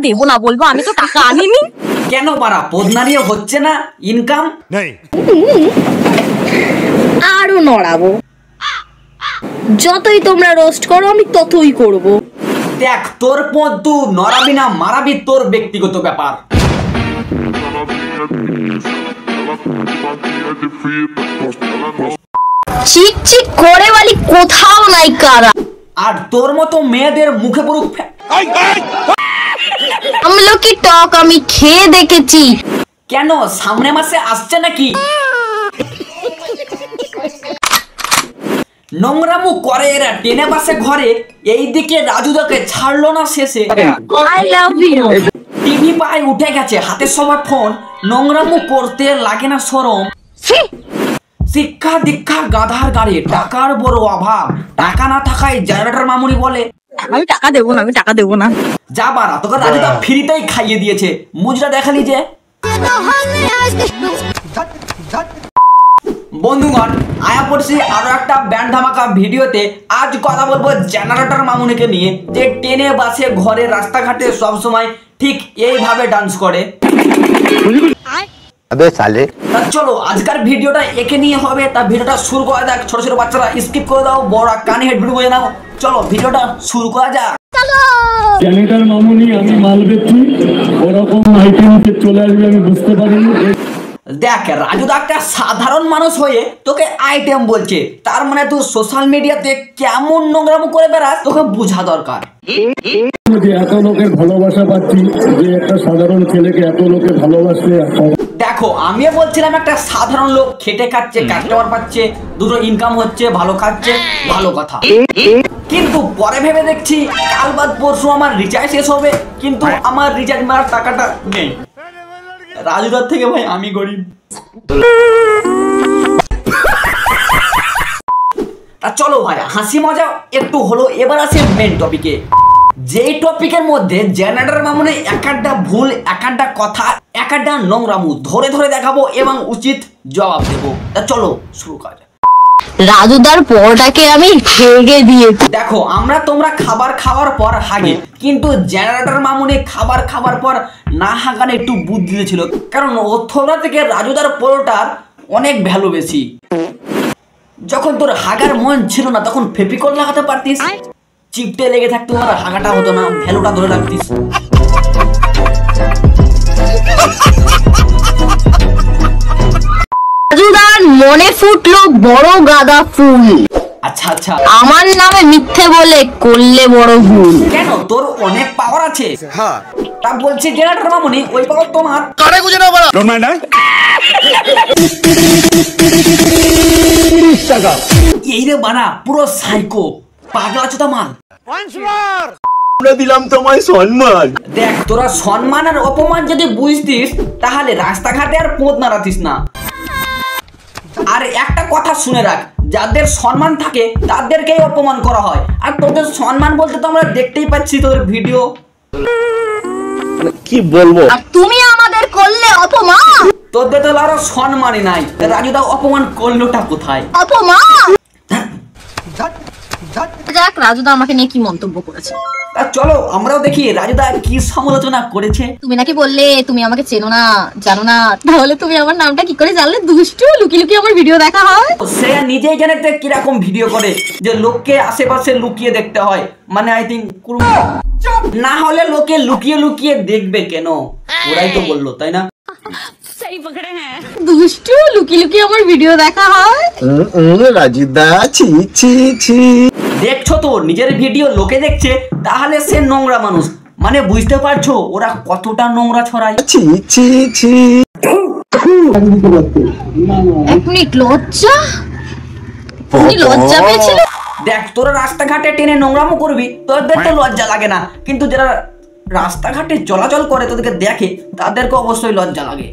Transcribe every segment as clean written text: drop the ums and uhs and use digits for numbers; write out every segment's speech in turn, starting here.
দেবো না বলবো আমি তো টাকা আনিনি। কেন পারা পদনারিও হচ্ছে না ইনকাম? আরো নড়াবো, যতই তোমরা রোস্ট করো আমি ততই করব। দেখ তোর পদ তুই নড়াবি না মারাবি তোর ব্যক্তিগত ব্যাপার। চিক চিক করে বলি কোথাও নাই কারা। আর তোর মতো মেয়েদের মুখে পড়ুক। আমলকি টক আমি খেয়ে দেখেছি। কেন সামনে মাসে আসছে নাকি? নোংরামু করে এরা টেনে বাসে ঘরে, এইদিকে রাজুদাকে ছাড়লো না শেষে। I love you. টিভি পায়ে উঠে গেছে, হাতে সবার ফোন, নোংরামু করতে লাগে না শরম। শিক্ষা দীক্ষা গাধার গাড়ি, টাকার বড় অভাব, টাকা না থাকায় জেনারেটর মামুনি বলে আমি টাকা দেবো না, আমি টাকা দেবো না। যা বারা তোকে রাজুদা ফ্রিতেই খাইয়ে দিয়েছে, মুজরা দেখালি যে। বন্ধুগণ আয়া পড়ছি আরো একটা ব্যান্ড ধামাকা ভিডিওতে। আজ কথা বলবো জেনারেটর মামুনিকে নিয়ে, যে ট্রেনে বাসে ঘরে রাস্তাঘাটে সবসময় ঠিক এইভাবে ডান্স করে। চলো আজকের ভিডিওটা একে নিয়ে হবে, তা ভিডিওটা শুরু করা যাক। ছোট ছোট বাচ্চারা স্কিপ করে দাও, বড় কানে হেডফোন বজে নাও। চলো ভিডিওটা শুরু করা যাক। জেনারেটর মামুনি আমি মাল বেচি, ওরকম আইটেম চলে আসবে আমি বুঝতে পারিনি। দেখ রাজুদা একটা সাধারণ মানুষ হয়ে তোকে আইটেম বলছে, তার মানে তুই সোশ্যাল মিডিয়াতে কেমন নোংরামো করে বেড়াস তোকে বোঝা দরকার। যে এত লোকের ভালোবাসা পাচ্ছি, যে একটা সাধারণ ছেলেকে এত লোকে ভালোবাসে। দেখো আমিও বলছিলাম একটা সাধারণ লোক খেটে খাচ্ছে, কাস্টমার পাচ্ছে, দুটো ইনকাম হচ্ছে, ভালো খাচ্ছে, ভালো কথা। কিন্তু পরে ভেবে দেখছি কাল বাদ পরশু আমার রিচার্জ শেষ হবে, কিন্তু আমার রিচার্জ মারার টাকাটা নেই। রাজুদার থেকে ভাই আমি গরিব। চলো ভাই হাসি মজা একটু হলো, এবার আসে মেন টপিকে। যেই টপিকের মধ্যে জেনারেটর মামুনে একটা ভুল, একটা কথা, একটা নোংরামু ধরে ধরে দেখাবো এবং উচিত জবাব দেবো। তা চলো শুরু করা যাক। রাজুদার পরটাকে আমি ভেঙে দিয়েছি। দেখো আমরা তোমরা খাবার খাওয়ার পর হাগে, কিন্তু জেনারেটর মামুনি খাবার খাওয়ার পর না হাগানে একটু বুদ্ধি ছিল, কারণ অথবা থেকে রাজুদার পরোটার অনেক ভ্যালু বেশি। যখন তোর হাগার মন ছিল না তখন ফেভিকল লাগাতে পারতিস, চিপটে লেগে থাকতো আর হাগাটা হতো না, ভ্যালুটা ধরে রাখতিস। রাজুদার মনে ফুটলো বড় গাঁদা ফুল। আচ্ছা আচ্ছা, আমার নামে মিথ্যে বলে করলে বড় ভুল। কেন তোর অনেক পাওয়ার আছে? হ্যাঁ তা বলছি জেনারেটর মামুনি ওই পাওয়ার তোমার কারে গুজে না বড় ডোন্ট মাইন্ড। এই রে বানা পুরো সাইকো পাগলা চোদা মাল। আমরা দিলাম তোমায় সম্মান। দেখ তোরা সম্মান আর অপমান যদি বুঝতিস তাহলে রাস্তাঘাটে আর পোদ নাড়াতিস না। আর একটা কথা শুনে রাখ, যাদের সম্মান থাকে তাদেরকেই অপমান করা হয়, আর তোদের সম্মান বলতে তো আমরা দেখতেই পাচ্ছি তোদের ভিডিও। কি বলবো, আর তুমি আমাদের করলে অপমান। তোদের তো আরো সম্মানই নাই, রাজুদা অপমান করলোটা কোথায়? অপমান। যাক রাজুদা আমাকে নিয়ে কি মন্তব্য করেছে, তা চলো আমরাও দেখি রাজুদা কি সমালোচনা করেছে। তুমি নাকি বললে তুমি আমাকে চেনো না জানো না, তাহলে তুমি আমার নামটা কি করে জানলে? দুষ্টু লুকিয়ে লুকিয়ে আমার ভিডিও দেখা হয়। সে নিজেই জানে কিরকম ভিডিও করে, যে লোককে আশেপাশে লুকিয়ে দেখতে হয়, মানে আই থিঙ্ক না হলে লোকে লুকিয়ে লুকিয়ে দেখবে কেন? ওরাই তো বললো তাই না? দুষ্টু লুকিয়ে লুকিয়ে আমার ভিডিও দেখা হয়। রাজুদা ছি ছি ছি। দেখছো তো নিজের ভিডিও লোকে দেখছে, তাহলে সে নোংরা মানুষ, মানে বুঝতে পারছো ওরা কতটা নোংরা ছড়ায়। ছি ছি ছি। এক মিনিট, লজ্জা লজ্জা পেয়েছিল। দেখ তোরা রাস্তাঘাটে টেনে নোংরামো করবি, তোদের তো লজ্জা লাগে না, কিন্তু যারা রাস্তাঘাটে চলাচল করে তোদেরকে দেখে তাদেরকে অবশ্যই লজ্জা লাগে।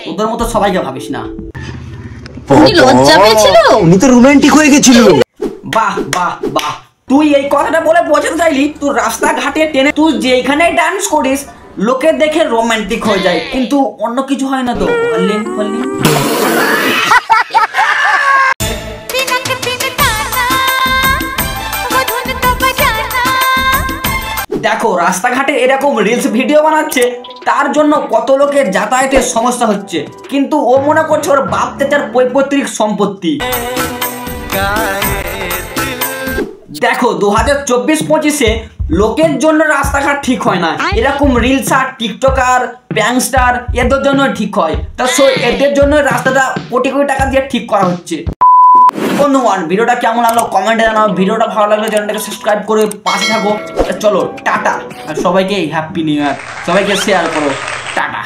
তোদের মতো সবাইকে ভাবিস না। লজ্জা পেয়েছিল, উনি তো রোমান্টিক হয়ে গেছিল। বাহ বাহ বাহ, তুই এই কথাটা বলে বোঝাতে চাইলি তুই রাস্তাঘাটে টেনে তুই যেখানে ডান্স করিস লোকে দেখে রোমান্টিক হয়ে যায়, কিন্তু অন্য কিছু হয় না তো। দেখো দেখো রাস্তাঘাটে এরকম রিলস ভিডিও বানাচ্ছে, তার জন্য কত লোকের যাতায়াতের সমস্যা হচ্ছে, কিন্তু ও মনে করছে ওর বাপ চাচার পৈতৃক সম্পত্তি। দেখো 2024-25-এ লোকের জন্য রাস্তাঘাট ঠিক হয় না, এরকম রিলস আর টিকটকার প্যাংস্টার এদের জন্য ঠিক হয়। তা এদের জন্য রাস্তাটা কোটি কোটি টাকা দিয়ে ঠিক করা হচ্ছে। বন্ধুগণ, ভিডিওটা কেমন লাগলো কমেন্টে জানাও। ভিডিওটা ভালো লাগলে চ্যানেলটাকে সাবস্ক্রাইব করে পাশে থাকো। চলো টাটা, আর সবাইকে হ্যাপি নিউ ইয়ার, সবাইকে শেয়ার করো। টাটা।